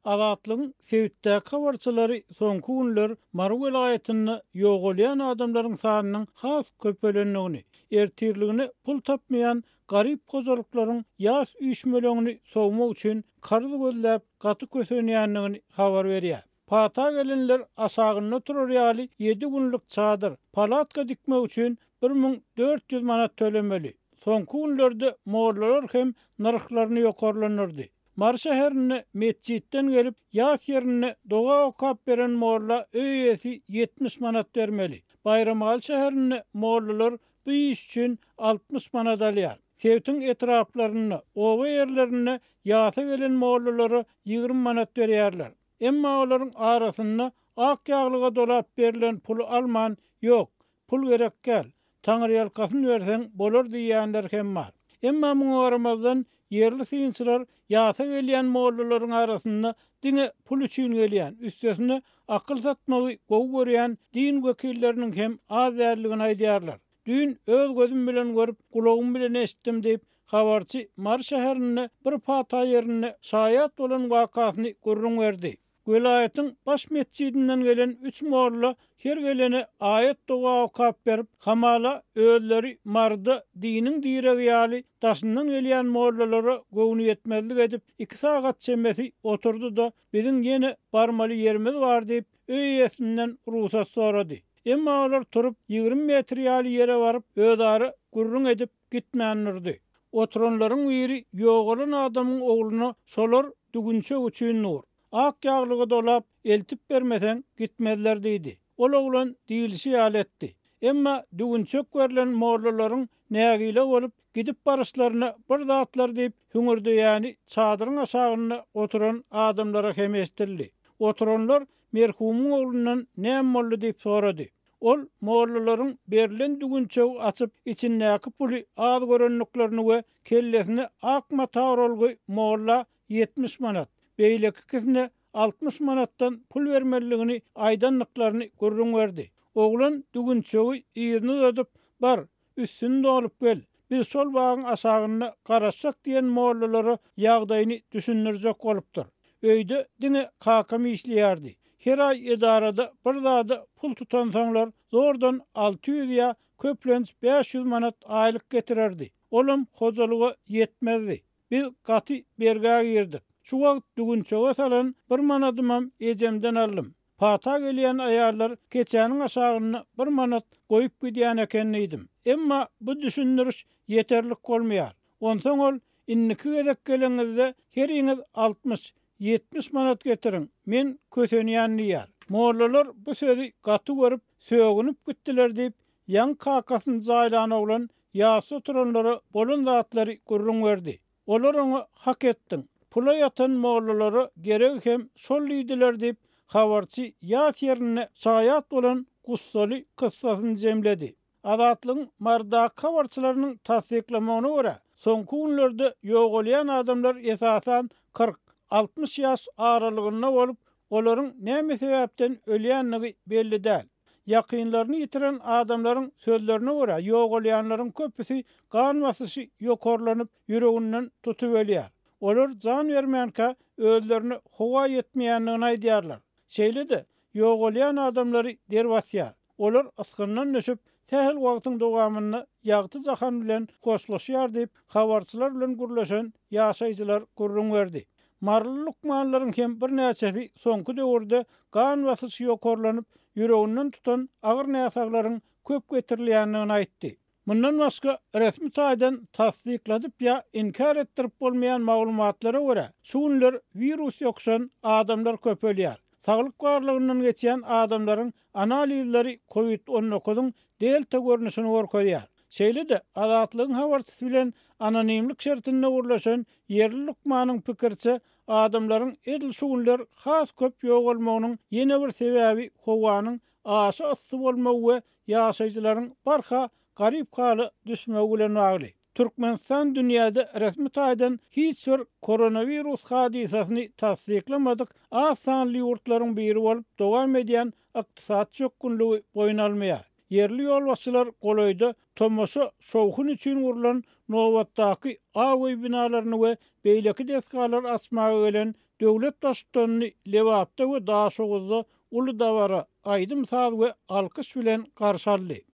Azatlygyň Sewitdäki habarçylary soňky günler Mary welaýatyny ýogalýan adamlaryň sanynyň has köpelendigini, ertirligini pul tapmaýan garyp gozalyklaryň ýas üýşmelerini sowmak üçin kardy gözläp gaty kösenýändigini habar berýär. Pata gelenler aşagyna turar ýaly 7 günlük çadyr, palatka dikmek üçin 1400 manat tölemeli. Soňky günlerde mollalar hem narhlaryny ýokarlanyrdy. Mar şäherine mesjidden gelip ýas ýerine doga okap beren molla öýesi 70 manat bermeli. Bayramal şäherine mollalar bu iş üçin 60 manat alýar. Sewtiň etraflaryny, owa ýerlerine ýasa gelen mollalara 20 manat berýärler. Emma olaryň arasynda ak ýaglyga dolap berilen pul alman ýok, pul gerek gel. Taňry ýalkasyny berseň bolar diýýänler hem bar. Emma muňa garamazdan yerli synçylar ýasa gelýän mollalaryň arasynda diňe pul üçin gelýän, üstesine akyl satmagy gowy görýän din wekilleriniň hem az därligini aýdýarlar. Dün öz gözüm bilen görüp, kulagym bilen eşitdim diýip habarçy Mar şäherine bir pata ýerine şaýat bolan wakasyny görüň berdi. Welaýatyň baş mesjidinden gelen 3 molla her gelene aýat doga okap berip, hamala özleri Marda diniň diregi ýaly daşyndan gelýän mollalara gowunu ýetmezlik edip 2 sagat çemesi oturdu da biziň ýene barmaly ýerimiz bar diýip öýesinden ruhsat sorady. Emma olar turup 20 metr ýaly ýere baryp özleri gurrun edip gitmänirdi. Oturanlaryň biri ýogalan adamyň ogluny solar dügünçe üçin nur. Ak ýaglyga dolap eltip bermesen gitmezler diýdi. Ol oglan diýilşi ýaletdi. Emma dügünçek verilen mollalaryň nägile bolup gidip barışlaryna bir zatlar diýip hüňürdi, ýani çadyryň aşagyna oturan adamlara hem estirli. Oturanlar merhumyň oglundan näme molly diýip sorady. Ol mollalaryň berilen dügünçeği açyp içindäki puly az görenliklerini we kellesine ak matar olgy molla 70 manat. Beýleki kisine 60 manatdan pul vermeligini aýdanlyklaryny görüň berdi. Oglan dügünçeği ýygyny uzatyp, bar, üstüni dolup gel. Biz şol bagyň aşagyna garaşsak diýen mollalara ýagdaýyny düşündirjek bolupdyr. Öýde diňe kakam işleýärdi. Her ay edarada bir zada pul tutansaňlar zordan 600 ýa köplenç 500 manat aýlyk getirerdi. Olam hojalyga ýetmezdi. Biz gaty bergä girdik. Şu wagt dügünçeğe salan 1 manatymam ejemden aldym. Pata gelýän aýarlar keçäniň aşagyna 1 manat goýup gidýän ekendiýdim. Emma bu düşündiriş ýeterlik bolmaýar. Onsoň ol inniki gezek geleňizde her ýyňyz 60-70 manat getiriň. Men kösenýän diýär. Mollalar bu sözi gaty görüp sögünüp gitdiler diýip ýan kakasyny jaýlan oglan ýasy oturanlara bolan zatlary görüň berdi. Olar oňa hak etdiň. Pula ýatan mollalara gerek hem şol diýdiler diýip habarçy ýas ýerine şaýat bolan gussaly kyssasyny jemledi. Azatlygyň Mardaky habarçylarynyň tasdiklamagyna görä, soňky günlerde ýogalýan adamlar esasan 40-60 ýaş aralygynda bolup, olaryň näme sebäpden ölýänligi belli däl. Ýakynlaryny ýitiren adamlaryň sözlerine görä, ýogalýanlaryň köpüsi gan basysy ýokarlanyp ýüreginden tutup ölýär. Olar can vermänkä özlerini howa ýetmeýändigini aýdýarlar. Şeýle-de ýogalýan adamlary derwasýar. Olar asgyndan nöşüp tähel wagtyň dowamyny ýagty jahan bilen goşlaşýar diýip habarçylar bilen gürleşen ýaşaýjylar görüň berdi. Marly lukmanlaryň hem bir näçesi soňky döwürde gan basysy ýokarlanyp ýüreginden tutan agyr näsaklaryň köp getirilýändigini aýtdy. Mundan başga resmi taýdan tasdikladyp ýa inkar etdirip bolmaýan maglumatlara görä, şu günler virus ýokşan adamlar köpelýär. Saglyk barlygyndan geçýän adamlaryň analizleri COVID-19-nyň delta görnüşini görkezýär. Şeýle-de Azatlygyň habarçysy bilen anonimlik şertinde urlaşan yerli lukmanyň pikirçe adamlaryň edil şu günler has köp ýogalmagynyň ýene bir sebäbi howanyň aşy ysy bolmagy we ýaşaýjylaryň barha garyp haly düşmegi bilen bagly. Türkmenistan dünýäde resmi taýdan hiç bir koronavirus hadisasyny tasdiklamadyk az sanly ýurtlaryň biri bolup dowam edýän ykdysat çökünligi boyun almaýar. yerli ýolbaşçylar golaýda Tomoso şowhun üçin urulan Nowatdaky awy binalaryny we beýleki deskalar açmaga gelen döwlet başçylaryny Lewapda we Daşoğuzda Uludawara aýdym saz we alkış bilen garşy aldy.